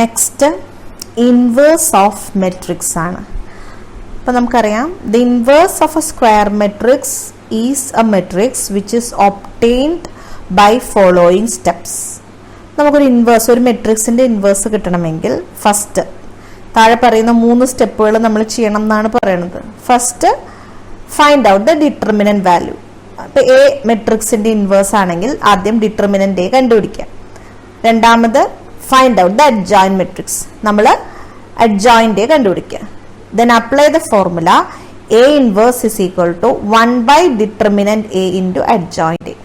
Next inverse of matrix ആണ്. അപ്പോൾ നമുക്കറിയാം the inverse of a square matrix is a matrix which is obtained by following steps. നമുക്കൊരു inverse, ഒരു മെട്രിക്സിൻ്റെ inverse കിട്ടണമെങ്കിൽ ഫസ്റ്റ് താഴെ പറയുന്ന 3 സ്റ്റെപ്പുകൾ നമ്മൾ ചെയ്യണം എന്നാണ് പറയുന്നത്. First find out the determinant value. അപ്പോൾ എ മെട്രിക്സിൻ്റെ ഇൻവേഴ്സ് ആണെങ്കിൽ ആദ്യം ഡിറ്റർമിനന്റ് എ കണ്ടുപിടിക്കാം. രണ്ടാമത് find out the adjoint matrix, നമ്മൾ അഡ്ജോയിന്റ് എ കണ്ടുപിടിക്കുക. Then apply the formula A inverse is equal to 1 determinant A into adjoint A.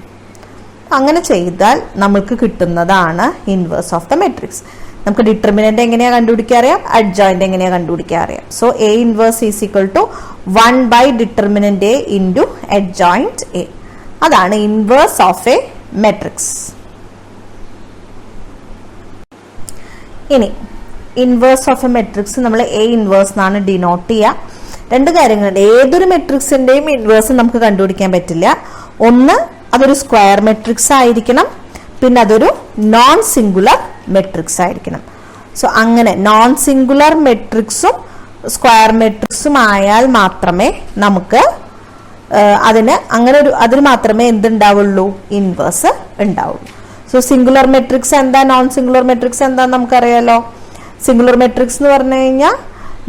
അങ്ങനെ ചെയ്താൽ നമുക്ക് കിട്ടുന്നതാണ് ഇൻവേഴ്സ് ഓഫ് ദ മെട്രിക്സ്. നമുക്ക് ഡിറ്റർമിനന്റ് എങ്ങനെയാണ് കണ്ടുപിടിക്കാൻ അറിയാം, അഡ്ജോയിന്റ് എങ്ങനെയാണ് കണ്ടുപിടിക്കാൻ അറിയാം. So A inverse is equal to 1 determinant A into adjoint A. അതാണ് ഇൻവേഴ്സ് ഓഫ് എ മെട്രിക്സ്. ഇനി ഇൻവേഴ്സ് ഓഫ് എ മെട്രിക്സ് നമ്മൾ എ ഇൻവേഴ്സ് എന്നാണ് ഡിനോട്ട് ചെയ്യുക. 2 കാര്യങ്ങളുണ്ട്. ഏതൊരു മെട്രിക്സിന്റെയും ഇൻവേഴ്സ് നമുക്ക് കണ്ടുപിടിക്കാൻ പറ്റില്ല. ഒന്ന്, അതൊരു സ്ക്വയർ മെട്രിക്സ് ആയിരിക്കണം, പിന്നെ അതൊരു നോൺ സിംഗുലർ മെട്രിക്സ് ആയിരിക്കണം. സോ അങ്ങനെ നോൺ സിംഗുലർ മെട്രിക്സും സ്ക്വയർ മെട്രിക്സും ആയാൽ മാത്രമേ നമുക്ക് അതിന് മാത്രമേ എന്തുണ്ടാവുള്ളൂ, ഇൻവേഴ്സ് ഉണ്ടാവുള്ളൂ. സോ സിംഗുലർ മെട്രിക്സ് എന്താ, നോൺ സിംഗുലർ മെട്രിക്സ് എന്താന്ന് നമുക്കറിയാലോ. സിംഗുലർ മെട്രിക്സ് എന്ന് പറഞ്ഞു കഴിഞ്ഞാൽ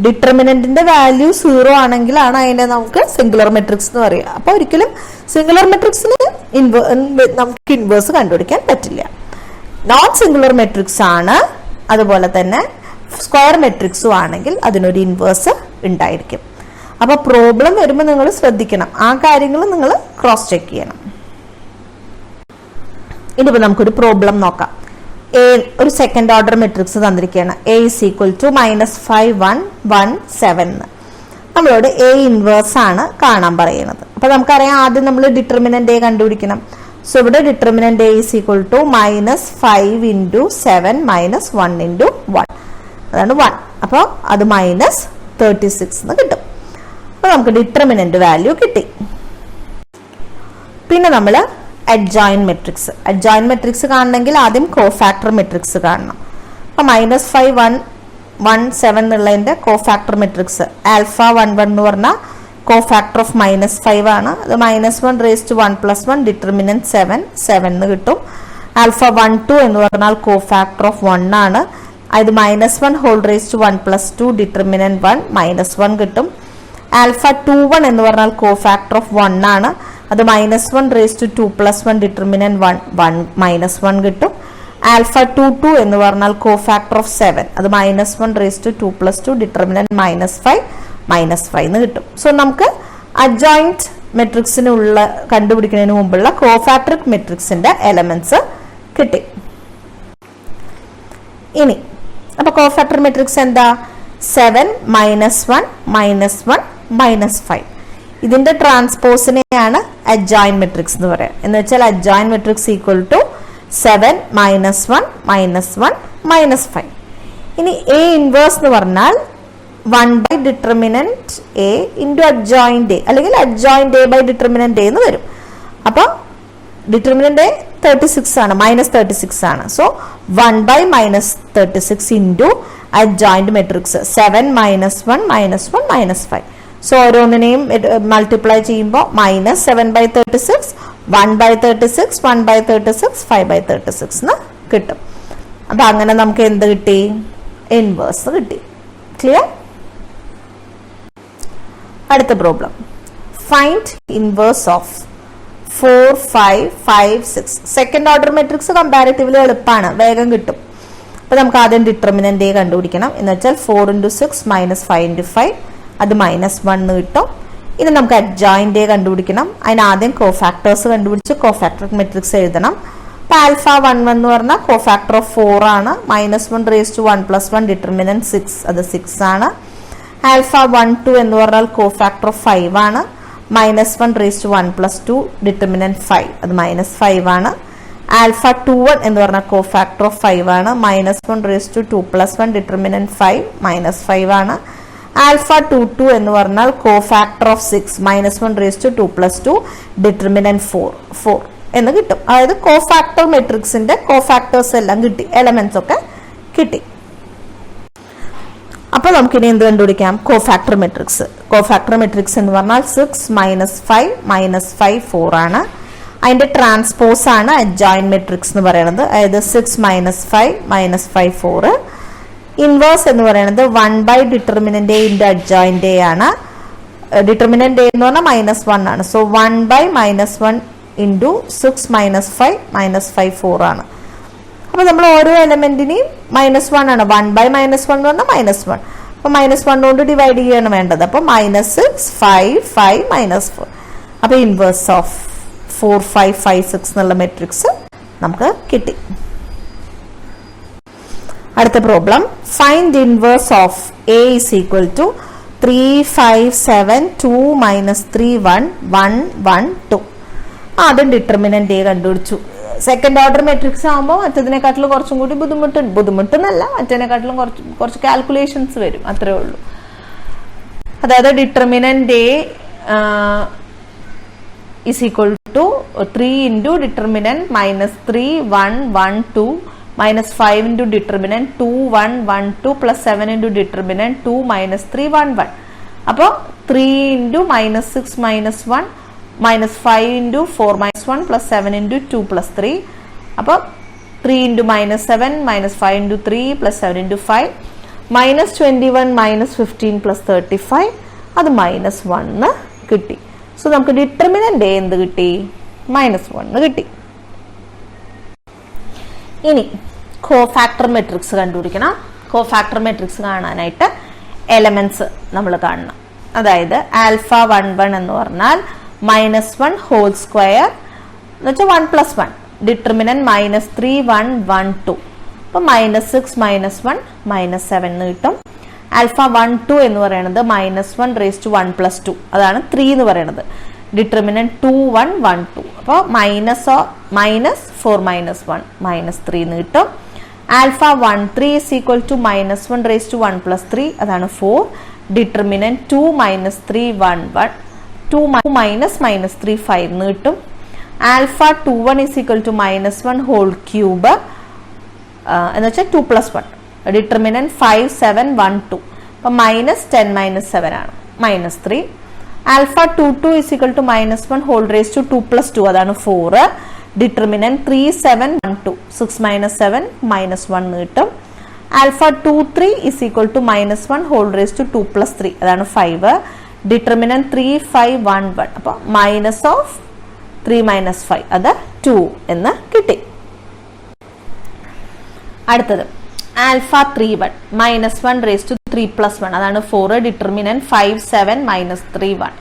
ഡിറ്റർമിനന്റിന്റെ വാല്യൂ 0 ആണെങ്കിലാണ് അതിനെ നമുക്ക് സിംഗുലർ മെട്രിക്സ് എന്ന് പറയുക. അപ്പൊ ഒരിക്കലും സിംഗുലർ മെട്രിക്സിന് നമുക്ക് ഇൻവേഴ്സ് കണ്ടുപിടിക്കാൻ പറ്റില്ല. നോൺ സിംഗുലർ മെട്രിക്സ് ആണ്, അതുപോലെ തന്നെ സ്ക്വയർ മെട്രിക്സും ആണെങ്കിൽ അതിനൊരു ഇൻവേഴ്സ് ഉണ്ടായിരിക്കും. അപ്പൊ പ്രോബ്ലം വരുമ്പോൾ നിങ്ങൾ ശ്രദ്ധിക്കണം, ആ കാര്യങ്ങൾ നിങ്ങൾ ക്രോസ് ചെക്ക് ചെയ്യണം. ഇനിയിപ്പോൾ നമുക്കൊരു പ്രോബ്ലം നോക്കാം. ഒരു സെക്കൻഡ് ഓർഡർ മെട്രിക്സ് തന്നിരിക്കുകയാണ്. A is equal to -5 1 1 7. നമ്മളോട് എ ഇൻവേഴ്സ് ആണ് കാണാൻ പറയുന്നത്. അപ്പൊ നമുക്കറിയാം ആദ്യം നമ്മൾ ഡിറ്റർമിനന്റ് എ കണ്ടുപിടിക്കണം. സോ ഇവിടെ determinant A is equal to -5 × 7 -1 × 1, അതാണ് 1. അപ്പോൾ അത് -36 എന്ന് കിട്ടും. അപ്പൊ നമുക്ക് ഡിറ്റർമിനന്റ് വാല്യൂ കിട്ടി. പിന്നെ നമ്മൾ അഡ്ജോയിന്റ് മെട്രിക്സ് കാണണമെങ്കിൽ ആദ്യം കോഫാക്ടർ മെട്രിക്സ് കാണണം. അപ്പൊ -5 1 1 7 എന്നുള്ളതിന്റെ കോഫാക്ടർ മെട്രിക്സ് ആൽഫ 1 1 എന്ന് പറഞ്ഞാൽ കോഫാക്ടർ ഓഫ് -5 ആണ്. അത് -1 raised to 1 + 1 ഡിറ്റർമിനന്റ് 7 എന്ന് കിട്ടും. ആൽഫ 1 2 എന്ന് പറഞ്ഞാൽ കോഫാക്ടർ ഓഫ് 1 ആണ്. അത് -1 whole raised to 1 + 2 ഡിറ്റർമിനന്റ് 1 -1 കിട്ടും. ആൽഫ 2 1 എന്ന് പറഞ്ഞാൽ കോഫാക്ടർ ഓഫ് 1 ആണ്. അത് -1 raised to 2 + 1 ഡിറ്റർമിനന്റ് 1 -1 കിട്ടും. ആൽഫ 2 2 എന്ന് പറഞ്ഞാൽ കോഫാക്ടർ ഓഫ് 7, അത് -1 raised to 2 + 2 ഡിറ്റർമിനന്റ് -5 എന്ന് കിട്ടും. സോ നമുക്ക് അഡ്ജോയിന്റ് മെട്രിക്സിനുള്ള കണ്ടുപിടിക്കുന്നതിന് മുമ്പുള്ള കോഫാക്ടർ മെട്രിക്സിന്റെ എലമെന്റ്സ് കിട്ടി. ഇനി അപ്പൊ കോഫാക്ടർ മെട്രിക്സ് എന്താ, 7 -1 -1 -5. ഇതിന്റെ ട്രാൻസ്പോസിനെയാണ് അഡ്ജോയിന്റ് മെട്രിക്സ് എന്ന് പറയാം. എന്ന് വെച്ചാൽ അഡ്ജോയിന്റ് മെട്രിക്സ് ഈക്വൽ ടു 7 -1 -1 -5. ഇനി എ ഇൻവേഴ്സ് എന്ന് പറഞ്ഞാൽ 1 determinant A into adjoint A, അല്ലെങ്കിൽ അഡ്ജോയിന്റ് എ ഡിറ്റർമിനന്റ് എ എന്ന് വരും. അപ്പൊ ഡിറ്റർമിനന്റ് എ 36 ആണ്, -36 ആണ്. So 1 -36 into adjoint matrix 7 -1 -1 -5. So ഓരോന്നിനെയും മൾട്ടിപ്ലൈ ചെയ്യുമ്പോൾ -7/36 1/36 1/36 5/36 എന്ന് കിട്ടും. അപ്പൊ അങ്ങനെ നമുക്ക് എന്ത് കിട്ടി, ഇൻവേഴ്സ് കിട്ടി. ക്ലിയർ? അടുത്ത problem, find inverse of 4 5 5 6. Second order matrix comparatively എളുപ്പമാണ്, വേഗം കിട്ടും. അപ്പൊ നമുക്ക് ആദ്യം ഡിറ്റർമിനന്റ് എ കണ്ടുപിടിക്കണം. എന്ന് വെച്ചാൽ 4 × 6 -5 × 5, അത് -1 കിട്ടും. ഇനി നമുക്ക് അഡ്ജോയിന്റ് എ കണ്ടുപിടിക്കണം. അതിന് ആദ്യം കോഫാക്ടേഴ്സ് കണ്ടുപിടിച്ച് കോഫാക്ടർ മെട്രിക്സ് എഴുതണം. അപ്പൊ ആൽഫ 1 1 എന്ന് പറഞ്ഞാൽ കോഫാക്ടർ ഓഫ് 4 ആണ്. -1 raised to 1 + 1 ഡിറ്റർമിനന്റ് 6, അത് 6 ആണ്. ആൽഫ 1 2 എന്ന് പറഞ്ഞാൽ കോഫാക്ടർ ഓഫ് 5 ആണ്. -1 raised to 1 + 2 ഡിറ്റർമിനന്റ് 5, അത് -5 ആണ്. ആൽഫ 2 1 എന്ന് പറഞ്ഞാൽ കോഫാക്ടർ ഓഫ് 5 ആണ്. -1 raised to 2 + 1 ഡിറ്റർമിനന്റ് 5, -5 ആണ്. ആൽഫ 2 2 എന്ന് പറഞ്ഞാൽ cofactor of 6, -1 raised to 2 + 2 determinant 4 എന്ന് കിട്ടും. അതായത് കോഫാക്ടർ മെട്രിക്സിന്റെ കോഫാക്ടേഴ്സ് എല്ലാം കിട്ടി, എലമെന്റ്സ് ഒക്കെ കിട്ടി. അപ്പോൾ നമുക്കിനി എന്ത് കണ്ടുപിടിക്കാം? Cofactor matrix. കോഫാക്ടർ മെട്രിക്സ് എന്ന് പറഞ്ഞാൽ 6 - 5 - 5 4 ആണ്. അതിന്റെ ട്രാൻസ്പോസ് ആണ് അഡ്ജോയിന്റ് മെട്രിക്സ് എന്ന് പറയുന്നത്. അതായത് 6 - 5 - 5 4. ഇൻവേഴ്സ് എന്ന് പറയുന്നത് 1 determinant A into adjoint A ആണ്. ഡിറ്റർമിനന്റ് എ എന്ന് പറഞ്ഞാൽ -1 ആണ്. സോ 1 -1 ഇൻറ്റു 6 - 5 - 5 4 ആണ്. അപ്പോൾ നമ്മൾ ഓരോ എലമെന്റിനെയും -1 ആണ്. 1 - -1 എന്ന് പറഞ്ഞാൽ -1. അപ്പോൾ -1 കൊണ്ട് ഡിവൈഡ് ചെയ്യാണ് വേണ്ടത്. അപ്പോൾ -6 5 5 -4. അപ്പോൾ ഇൻവേഴ്സ് ഓഫ് 4 5 5 6 എന്നുള്ള മെട്രിക്സ് നമുക്ക് കിട്ടി. അടുത്ത problem, find inverse of A is equal to 3 5 7 2 - 3 1 1 1 2. ആദ്യം ഡിറ്റർമിനന്റ് എ കണ്ടുപിടിച്ചു. സെക്കൻഡ് ഓർഡർ മെട്രിക്സ് ആകുമ്പോൾ മറ്റതിനെക്കാട്ടിലും കുറച്ചും കൂടി ബുദ്ധിമുട്ടെന്നല്ല, മറ്റതിനെക്കാട്ടിലും കുറച്ച് കാൽക്കുലേഷൻസ് വരും, അത്രേ ഉള്ളൂ. അതായത് determinant A is equal to 3 into determinant -3 1 1 2 -5 into determinant 2 1 1 2 plus 7 into determinant 2 -3 1 1. അപ്പോൾ 3 into -6 -1 -5 into 4 -1 plus 7 into 2 plus 3. അപ്പോൾ 3 into -7 -5 into 3 plus 7 into 5 -21 -15 plus 35. അത് -1 കിട്ടി. സോ നമുക്ക് ഡിറ്റർമിനന്റ് എന്ത് കിട്ടി? -1 കിട്ടി. ഇനി കോഫാക്ടർ മെട്രിക്സ് കണ്ടുപിടിക്കണം. കോഫാക്ടർ മെട്രിക്സ് കാണാനായിട്ട് എലമെന്റ്സ് നമ്മൾ കാണണം. അതായത് ആൽഫ 1 1 എന്ന് പറഞ്ഞാൽ -1 ഹോൾ സ്ക്വയർ എന്ന് വെച്ചാൽ 1 + 1. ഡിറ്റർമിനന്റ് -3 1 1 2. അപ്പോൾ -6 -1 -7 എന്ന് കിട്ടും. ആൽഫ 1 2 എന്ന് പറയുന്നത് -1 raised to 1 + 2. അതാണ് 3 എന്ന് പറയുന്നത്. ഡിറ്റർമിനന്റ് 2 1 1 2. അപ്പോൾ -4 -1 -3 എന്ന് കിട്ടും. Alpha 1 3 is equal to -1 raised to 1 + 3. അതാണ് 4. ഡിറ്റർമിനന്റ് 2 -3 1 1 2 -3 5 എന്ന് കിട്ടും. Alpha 21 is equal to -1 whole cube എന്ന് വെച്ചാൽ 2 + 1. ഡിറ്റർമിനന്റ് 5 7 1 2. അപ്പം -10 -7 ആണ്, -3. Alpha 22 is equal to -1 whole raise to 2 + 2. അതാണ് 4. ഡിറ്റർമിനന്റ് 3 7 1 2. 6 -7 -1 എന്ന് കിട്ടും. Alpha 23 is equal to -1 whole raise to 2 + 3. അതാണ് 5. ഡിറ്റർമിനന്റ് 3 5 1 1. അപ്പോൾ -3 - 5 അത് 2 എന്ന് കിട്ടി. അടുത്തത് ആൽഫ 31 -1 raised to 3 + 1. അതാണ് 4. ഡിറ്റർമിനന്റ് 5 7 -3 1.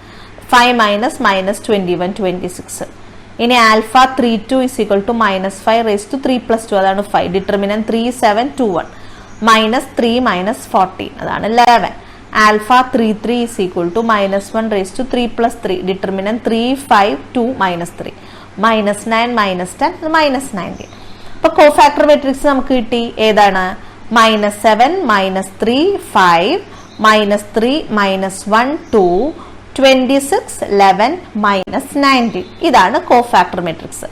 5 -21 26. ഇനി alpha 32 is equal to -5 raised to 3 + 2. അതാണ് 5. ഡിറ്റർമിനന്റ് 3 7 2 1. -3 -14. അതാണ് 11. Alpha 33 is equal to -1 raised to 3 + 3. Determinant 3 5 2 -3. -9 -10 -19. അപ്പൊ കോഫാക്ടർ മെട്രിക്സ് നമുക്ക് കിട്ടി. ഏതാണ്? -7 -3 5 -3 -1 2 26 11 -19. ഇതാണ് കോഫാക്ടർ മെട്രിക്സ്.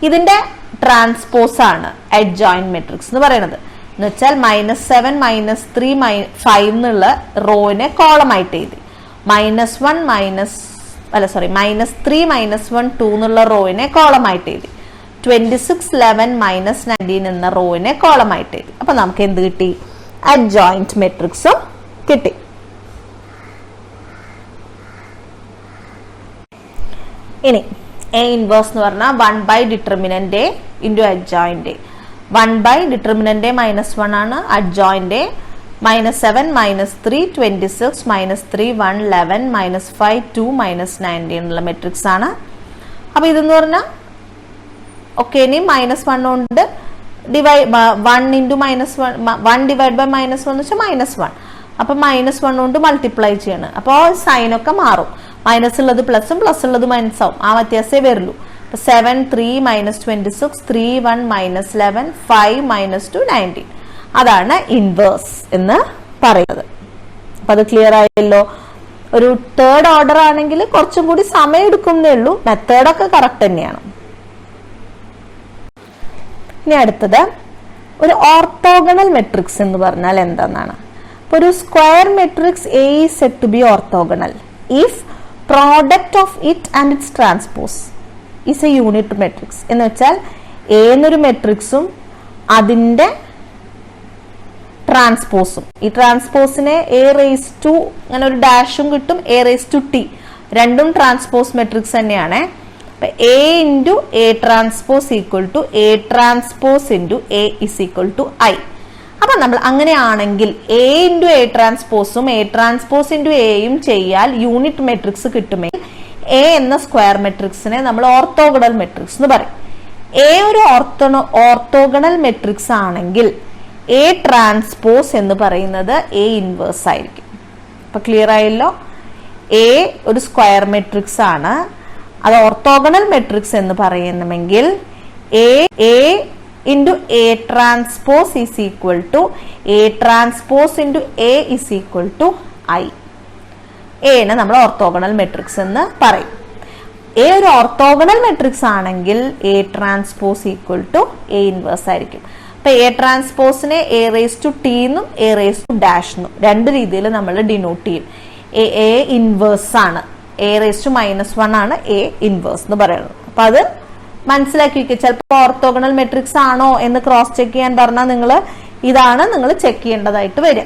ഇതിന്റെ ട്രാൻസ്പോസ് ആണ് അഡ്ജോയിന്റ് മെട്രിക്സ് എന്ന് പറയുന്നത്. എന്ന് വെച്ചാൽ -7 -3 5 എന്നുള്ള റോനെ കോളം ആയിട്ട് എഴുതി. -3 -1 2 എന്നുള്ള റോയിനെ കോളം ആയിട്ട് എഴുതി. 26 11 -19 എന്ന റോയിനെ കോളം ആയിട്ട് എഴുതി. അപ്പൊ നമുക്ക് എന്ത് കിട്ടി? അഡ്ജോയിന്റ് മെട്രിക്സും കിട്ടി. ഇനി എ ഇൻവേഴ്സ് എന്ന് പറഞ്ഞാൽ 1 determinant A into adjoint A. 1 determinant A -1 ആണ്, അഡ്ജോയിന്റ് എ -7 -3 26 -3 1 11 -5 2 -19 എന്നുള്ള മെട്രിക്സ് ആണ്. അപ്പൊ ഇതെന്ന് പറഞ്ഞാൽ ഓക്കെ, ഇനി -1 കൊണ്ട് 1 ഇൻറ്റു -1 1 ഡിവൈഡ് ബൈ -1 എന്ന് വെച്ചാൽ -1. അപ്പൊ -1 കൊണ്ട് മൾട്ടിപ്ലൈ ചെയ്യണം. അപ്പോൾ സൈനൊക്കെ മാറും. മൈനസ് ഉള്ളത് പ്ലസും പ്ലസ് ഉള്ളത് മൈനസ് ആവും. ആ വ്യത്യാസമേ വരുള്ളൂ. 7 3 -26 3 1 -11 5 -2 19. അതാണ് ഇൻവേഴ്സ് എന്ന് പറയുന്നത്. അപ്പൊ അത് ക്ലിയർ ആയല്ലോ. ഒരു തേർഡ് ഓർഡർ ആണെങ്കിൽ കുറച്ചും കൂടി സമയം എടുക്കുന്നേ ഉള്ളൂ. മെത്തേഡൊക്കെ കറക്റ്റ് തന്നെയാണ്. ഇനി അടുത്തത് ഒരു ഓർത്തോഗണൽ മെട്രിക്സ് എന്ന് പറഞ്ഞാൽ എന്താണെന്നാണ്. ഒരു square matrix A is said to be orthogonal if product of it and its transpose is a unit matrix. എന്ന് വെച്ചാൽ എ എന്നൊരു മെട്രിക്സും അതിൻ്റെ ട്രാൻസ്പോസും, ഈ ട്രാൻസ്പോസിനെ എ റേസ് ടു അങ്ങനെ ഒരു ഡാഷും കിട്ടും, എ റേസ് ടു ടി, രണ്ടും ട്രാൻസ്പോസ് മെട്രിക്സ് തന്നെയാണ്. A into A transpose equal to A transpose into A is equal to I. അപ്പൊ നമ്മൾ അങ്ങനെയാണെങ്കിൽ എ ഇൻറ്റു എ ട്രാൻസ്പോസും എ ട്രാൻസ്പോസ് ഇൻറ്റു എയും ചെയ്യാൽ യൂണിറ്റ് മെട്രിക്സ് കിട്ടുമെങ്കിൽ എ എന്ന സ്ക്വയർ മെട്രിക്സിനെ നമ്മൾ ഓർത്തോഗണൽ മെട്രിക്സ് എന്ന് പറയും. എ ഒരു ഓർത്തോഗണൽ മെട്രിക്സ് ആണെങ്കിൽ എ ട്രാൻസ്പോസ് എന്ന് പറയുന്നത് എ ഇൻവേഴ്സ് ആയിരിക്കും. അപ്പൊ ക്ലിയർ ആയല്ലോ? എ ഒരു സ്ക്വയർ മെട്രിക്സ് ആണ്, അത് ഓർത്തോഗണൽ മെട്രിക്സ് എന്ന് പറയുന്നെങ്കിൽ A into A transpose is equal to A transpose into A is equal to I. എനെ നമ്മൾ ഓർത്തോഗണൽ മെട്രിക്സ് എന്ന് പറയും. എ ഒരു ഓർത്തോഗണൽ മെട്രിക്സ് ആണെങ്കിൽ A transpose equal to A inverse ആയിരിക്കും. അപ്പൊ എ ട്രാൻസ്പോസിനെ എ റേസ് ടു ടി എന്നും എ റേസ് ടു ഡാഷ് എന്നും രണ്ട് രീതിയിൽ നമ്മൾ ഡിനോട്ട് ചെയ്യും. എ ഇൻവേഴ്സ് ആണ്, എ റേസ് ടു -1 ആണ് എ ഇൻവേഴ്സ് എന്ന് പറയുന്നത്. അപ്പൊ അത് മനസ്സിലാക്കി വെക്കുക. ചിലപ്പോൾ ഓർത്തോഗണൽ മെട്രിക്സ് ആണോ എന്ന് ക്രോസ് ചെക്ക് ചെയ്യാൻ പറഞ്ഞാൽ ഇതാണ് നിങ്ങൾ ചെക്ക് ചെയ്യേണ്ടതായിട്ട് വരിക.